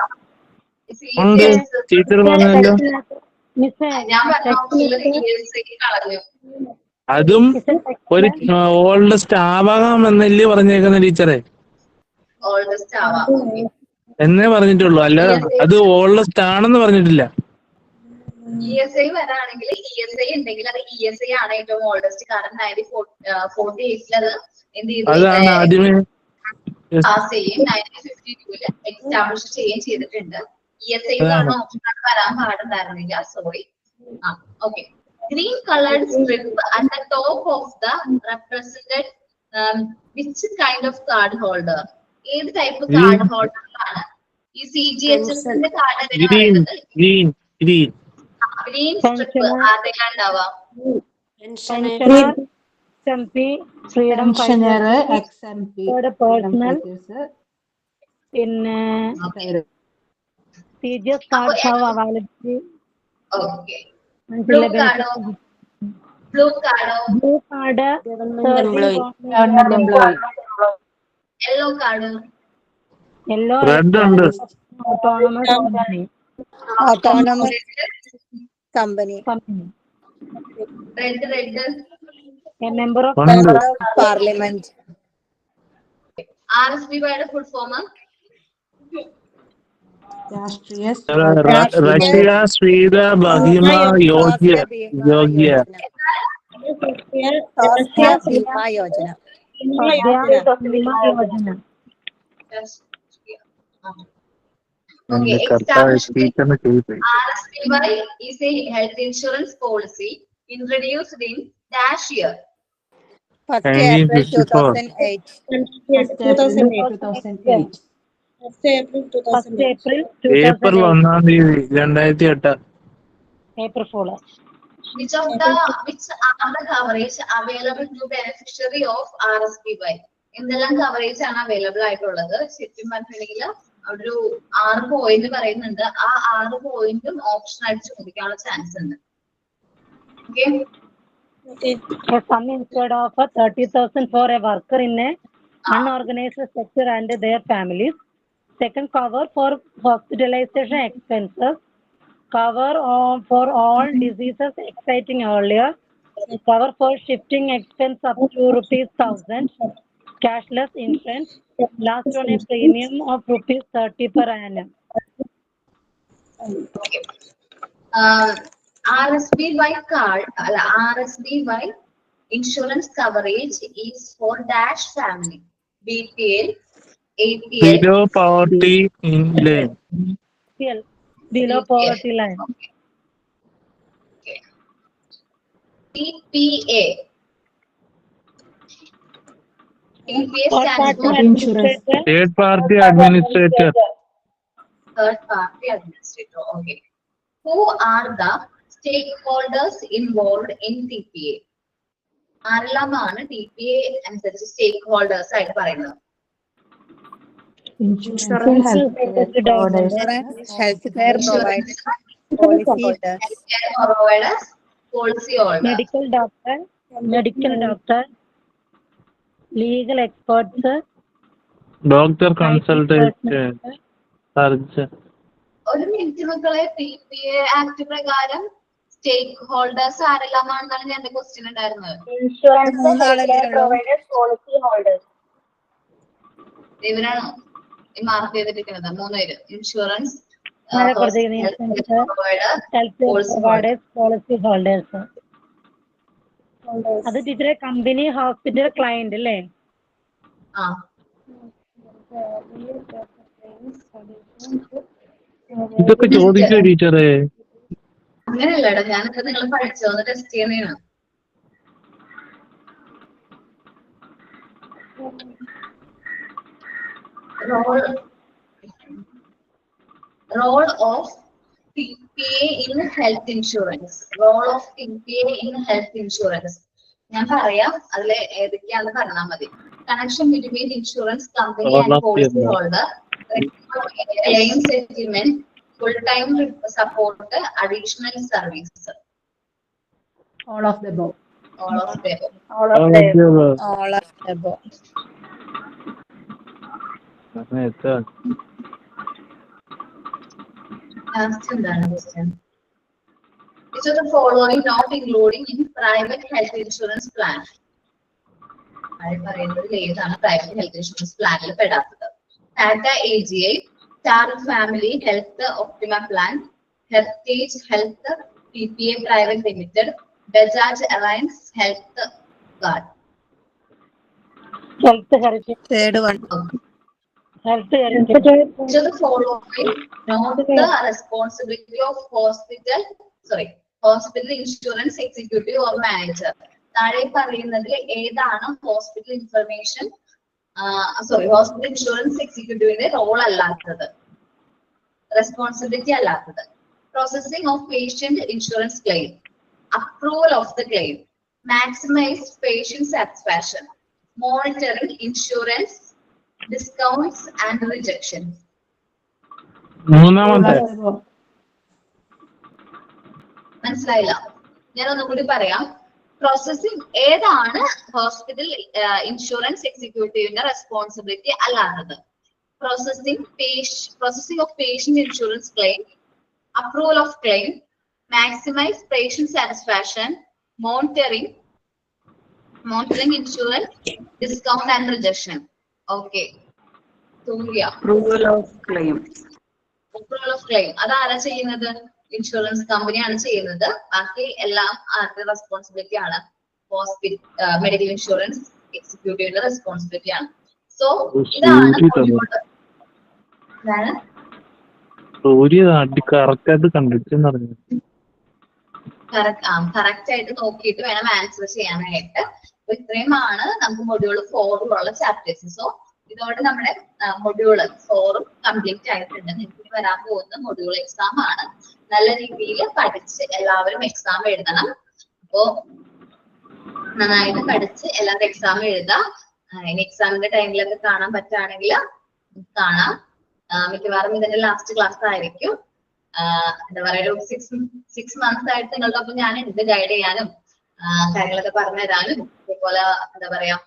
ഉണ്ട്. ടീച്ചർ പറഞ്ഞല്ലോ.
ഞാൻ പറഞ്ഞ ഓപ്ഷനിൽ ESI കളഞ്ഞു.
അതും ഒരു ഓൾഡസ്റ്റ് ആവാം എന്നല്ലേ പറഞ്ഞേക്കുന്ന ടീച്ചറെ?
ഓൾഡസ്റ്റ് ആവാം
എന്നേ പറഞ്ഞിട്ടുള്ളൂ, അല്ല അത് ഓൾഡസ്റ്റ് ആണെന്ന് പറഞ്ഞിട്ടില്ല.
ESI വരാണെങ്കിൽ ESI ഉണ്ടെങ്കിൽ അത് ESI ആണ് ഏറ്റവും ഓൾഡസ്റ്റ്. കാരണം 1948 അത് എന്ത്
അതാണ് ആദ്യമേ
പാസ് ചെയ്യും, 1952 എസ്റ്റാബ്ലിഷ് ചെയ്യുകയും ചെയ്തിട്ടുണ്ട്. ESI ഓപ്ഷൻ വരാൻ പാടുണ്ടായിരുന്നില്ല. Sorry. Okay. Green colored strip at the top of the represented which kind of card holder? ഏത് ടൈപ്പ് കാർഡ് ഹോൾഡറിലാണ് ഈ CGHSന്റെ കാർഡ് പറയുന്നത്? ഗ്രീൻ സ്ട്രിപ്പ് ആരുടെയാണ് ഉണ്ടാവുക?
പെൻഷനർ, XMP,
പേഴ്സണൽ, പിന്നെ CGS card availability.
Okay. Blue card
government employee.
Yellow card
red ഉണ്ട്.
Autonomous company.
Red
member of
parliament.
RSPYയുടെ ഫുൾ ഫോം
രാഷ്ട്രീയ
റഷ്യ സ്വീഡ ബഹിമ യോഗ്യ
Swasthya Bima Yojana.
Okay, RSPY is a health insurance policy introduced in dash year.
1st April 2008.
April 1-ാം തീയതി 2008.
April 4.
Which are the coverage available to beneficiary of RSPY? എന്തെല്ലാം കവറേജ് ആണ് അവൈലബിൾ ആയിട്ടുള്ളത്? ശരിക്കും പറഞ്ഞിട്ടുണ്ടെങ്കിൽ അവിടെ ഒരു 6 പോയിന്റ് പറയുന്നുണ്ട്. ആ 6 പോയിന്റും ഓപ്ഷൻ ആയിട്ട് ചോദിക്കാനുള്ള ചാൻസ് ഉണ്ട്.
A sum instead of 30,000 for a worker in a unorganized sector and their families. Second, cover for hospitalization expenses. Cover for all diseases exciting earlier. Cover for shifting expense up to ₹1,000. Cashless insurance. Last on a premium of ₹30 per annum.
Okay. RSPY card, RSPY insurance coverage is for dash family. BPL, APL.
Below poverty line.
Below poverty line.
Okay. TPA. TPA stands for
insurance.
Third party administrator.
Third party administrator. Okay. Who are the stakeholders involved in TPA? ആരെല്ലാമാണ് TPA അനുസരിച്ച് സ്റ്റേക്ക് ഹോൾഡേഴ്സ് ആയിട്ട് പറയുന്നത്?
Health care providers, policy holders,
medical doctor, legal experts,
Doctor consultant.
ഒരു മിനിറ്റ് മക്കളെ, PPA ആക്ട് പ്രകാരം സ്റ്റേക്ക് ഹോൾഡേഴ്സ് ആരെല്ലാമാണെന്നാണ് എന്റെ ക്വസ്റ്റ്യൻ ഉണ്ടായിരുന്നത്.
ഇൻഷുറൻസ്,
മൂന്നാളല്ലേ
ഹെൽത്ത് കെയർ
ഉള്ളൂ.
Providers, policy holders.
ഇവരാണ് ഈ മാർക്ക് ചെയ്തിരിക്കുന്നത് 3 പേര്. Insurance,
health providers, policy holders. അത് ടീച്ചറെ കമ്പനി, ഹോസ്പിറ്റൽ, ക്ലയന്റ് അല്ലേ?
ആ
ഇതൊക്കെ ചോദിക്കോ ടീച്ചറെ?
അങ്ങനെയല്ലടാ, ഞാനൊക്കെ നിങ്ങൾ പഠിച്ചോന്ന് ടെസ്റ്റ് ചെയ്യുന്നതാണ്. Role of PPA in health insurance. Role of PPA in health insurance. ഞാൻ പറയാം, അതിലെ ഏതൊക്കെയാണെന്ന് പറഞ്ഞാൽ മതി. Connection between insurance company and policy holder, claim settlement, full-time support, additional service.
All of the above.
All of them.
All of them.
All of the above.
Last എന്താണ് question? Which of the following not including in private health insurance plan? പറയുന്നത് ഏതാണ് പ്രൈവറ്റ് ഹെൽത്ത് ഇൻഷുറൻസ് പ്ലാനിൽ പെടാത്തത്? Tata AGI, star family health optima plan, heritage health PPA private limited, Bajaj Allianz health card.
Health heritage.
Third one.
Health heritage.
Which of the following not the responsibility of hospital insurance executive or manager? താഴെ പറയുന്നതിൽ ഏതാണ് ഹോസ്പിറ്റൽ ഇൻഷുറൻസ് എക്സിക്യൂട്ടീവിന്റെ റോൾ അല്ലാത്തത്, റെസ്പോൺസിബിലിറ്റി അല്ലാത്തത്? Processing of patient insurance claim, approval of the claim, maximise patient satisfaction, monitoring insurance discounts and rejection.
മൂന്നാമത്തെ
മനസ്സിലായില്ല? ഞാൻ ഒന്നും കൂടി പറയാം. പ്രോസസിംഗ് ഏതാണ് ഹോസ്പിറ്റൽ ഇൻഷുറൻസ് എക്സിക്യൂട്ടീവിന്റെ റെസ്പോൺസിബിലിറ്റി അല്ലാത്തത്? Processing of patient insurance claim, approval of claim, maximise patient satisfaction, monitoring insurance discount and rejection. Okay,
Approval of claim.
Approval of claim അതാരാ ചെയ്യുന്നത്? ഇൻഷുറൻസ് കമ്പനിയാണ് ചെയ്യുന്നത്. ബാക്കി എല്ലാം ആരുടെ റെസ്പോൺസിബിലിറ്റി ആണ്? മെഡിക്കൽ ഇൻഷുറൻസ് എക്സിക്യൂട്ടീവിന്റെ റെസ്പോൺസിബിലിറ്റി ആണ്. സോ ഇതാണ്
കറക്റ്റ് കണ്ടിട്ട്
കറക്റ്റ് ആയിട്ട് നോക്കിയിട്ട് വേണം ആൻസർ ചെയ്യാനായിട്ട്. അപ്പൊ ഇത്രയുമാണ് നമുക്ക് മൊഡ്യൂൾ 4 ചാപ്റ്റേഴ്സ്. സോ ഇതോടെ നമ്മുടെ മൊഡ്യൂൾ 4 കംപ്ലീറ്റ് ആയിട്ടുണ്ട്. നിങ്ങൾക്ക് വരാൻ പോകുന്ന മൊഡ്യൂൾ എക്സാം ആണ്. നല്ല രീതിയിൽ പഠിച്ച് എല്ലാവരും എക്സാം എഴുതണം. അപ്പോ നന്നായിട്ട് പഠിച്ച് എല്ലാവരും എക്സാം എഴുതാം. ഇനി എക്സാമിന്റെ ടൈമിലൊക്കെ കാണാൻ പറ്റുകയാണെങ്കിൽ കാണാം. മിക്കവാറും ഇതിന്റെ ലാസ്റ്റ് ക്ലാസ് ആയിരിക്കും. എന്താ പറയുക, ഒരു 6 months ആയിട്ട് നിങ്ങളുടെ ഒപ്പം ഞാൻ എന്ത് ഗൈഡ് ചെയ്യാനും കാര്യങ്ങളൊക്കെ പറഞ്ഞു തരാനും അതേപോലെ എന്താ പറയാ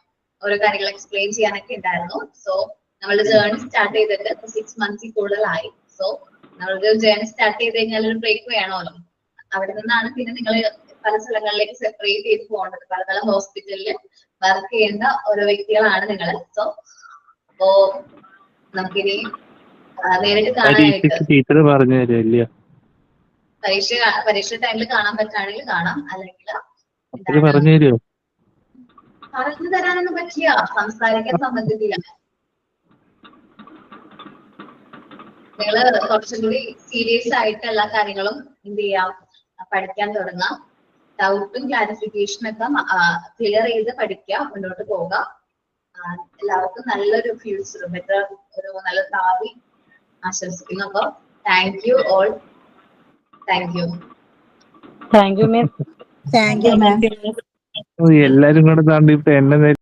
ഓരോ കാര്യങ്ങൾ എക്സ്പ്ലെയിൻ ചെയ്യാനൊക്കെ ഉണ്ടായിരുന്നു. സോ നമ്മളുടെ ജേർണി സ്റ്റാർട്ട് ചെയ്തിട്ട് 6 months കൂടുതലായി. സോ നമ്മളുടെ ജേർണി സ്റ്റാർട്ട് ചെയ്ത് കഴിഞ്ഞാൽ ഒരു ബ്രേക്ക് വേണമല്ലോ. അവിടെ നിന്നാണ് പിന്നെ നിങ്ങൾ പല സ്ഥലങ്ങളിലേക്ക് സെപ്പറേറ്റ് ചെയ്ത് പോകേണ്ടത്. പല പല ഹോസ്പിറ്റലിൽ വർക്ക് ചെയ്യേണ്ട ഓരോ വ്യക്തികളാണ് നിങ്ങൾ. സോ അപ്പോ നമുക്കിനി നേരിട്ട് കാണാനായിട്ട്
ടീച്ചർ പറഞ്ഞു തരുമല്ലേ?
പരീക്ഷ ടൈമിൽ കാണാൻ പറ്റുകയാണെങ്കിൽ കാണാം, അല്ലെങ്കിൽ
പറഞ്ഞു തരുമോ?
പറഞ്ഞു തരാനൊന്നും പറ്റില്ല, സംസാരിക്കാൻ സംബന്ധിക്കില്ല. നിങ്ങള് കുറച്ചും കൂടി സീരിയസ് ആയിട്ട് എല്ലാ കാര്യങ്ങളും എന്ത് ചെയ്യാം, പഠിക്കാൻ തുടങ്ങാം. ഡൗട്ടും ക്ലാരിഫിക്കേഷനും ഒക്കെ ക്ലിയർ ചെയ്ത് പഠിക്കുക, മുന്നോട്ട് പോവുക. എല്ലാവർക്കും നല്ലൊരു ഫ്യൂച്ചർ, ബെറ്റർ ഒരു നല്ല ഭാവി ആശംസിക്കുന്നു. അപ്പൊ thank you all. Thank you.
Thank you miss.
Thank you, ma'am.
എല്ലാരും കൂടെ താണ്ടി ഇപ്പൊ എന്നെ